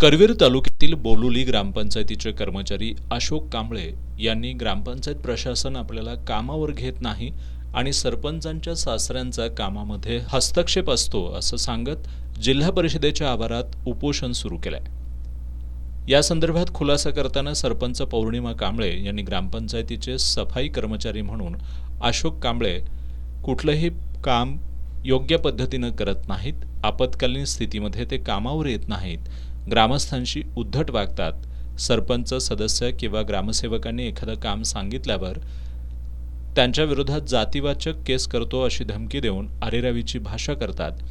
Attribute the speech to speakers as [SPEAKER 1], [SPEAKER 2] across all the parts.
[SPEAKER 1] करवीर तालुक्यातील बोलुली ग्रामपंचायतीचे कर्मचारी अशोक कांबळे यांनी ग्रामपंचायत प्रशासन आपल्याला कामावर घेत नाही आणि सरपंचांच्या सासऱ्यांचा कामामध्ये हस्तक्षेप असतो असं सांगत जिल्हा परिषदेच्या आवारात उपोषण सुरू केलंय। या संदर्भात खुलासा करताना सरपंच पौर्णिमा कांबळे यांनी ग्रामपंचायतीचे सफाई कर्मचारी म्हणून अशोक कांबळे कुठलंही काम योग्य पद्धतीने करत नाहीत, आपत्कालीन स्थितीमध्ये ते कामावर येत नाहीत, ग्रामस्थांशी उद्धट वागतात, सरपंच सदस्य किंवा ग्रामसेवकांनी एखादं काम सांगितल्यावर त्यांच्या विरोधात जातीवाचक केस करतो अशी धमकी देऊन अरेरावीची भाषा करतात।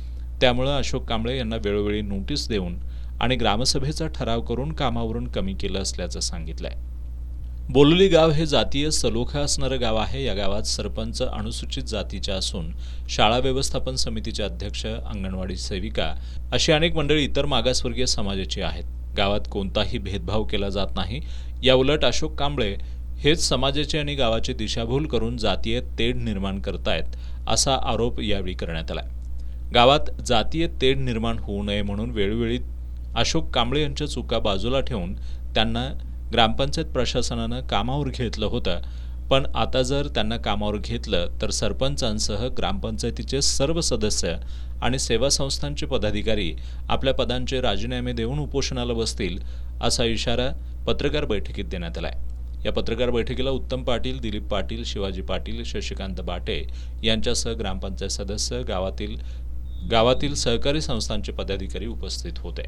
[SPEAKER 1] त्यामुळे अशोक कांबळे यांना वेळोवेळी नोटीस देऊन आणि ग्रामसभेचा ठराव करून कामावरून कमी केलं असल्याचं सांगितलंय। बोलुली गाव हे जातीय सलोखा असणारं गाव आहे। या गावात सरपंच अनुसूचित जातीच्या असून शाळा व्यवस्थापन समितीचे अध्यक्ष, अंगणवाडी सेविका अशी अनेक मंडळी इतर मागासवर्गीय समाजाची आहेत। गावात कोणताही भेदभाव केला जात नाही। या उलट अशोक कांबळे हेच समाजाची आणि गावाची दिशाभूल करून जातीय तेढ निर्माण करतायत असा आरोप यावेळी करण्यात आला। गावात जातीय तेढ निर्माण होऊ नये म्हणून वेळोवेळी अशोक कांबळे यांच्या चुका बाजूला ठेवून त्यांना ग्रामपंचायत प्रशासनानं कामावर घेतलं होतं, पण आता जर त्यांना कामावर घेतलं तर सरपंचांसह ग्रामपंचायतीचे सर्व सदस्य आणि सेवा संस्थांचे पदाधिकारी आपल्या पदांचे राजीनामे देऊन उपोषणाला बसतील असा इशारा पत्रकार बैठकीत देण्यात आलाय। या पत्रकार बैठकीला उत्तम पाटील, दिलीप पाटील, शिवाजी पाटील, शशिकांत बाटे यांच्यासह ग्रामपंचायत सदस्य, गावातील सहकारी संस्थांचे पदाधिकारी उपस्थित होते।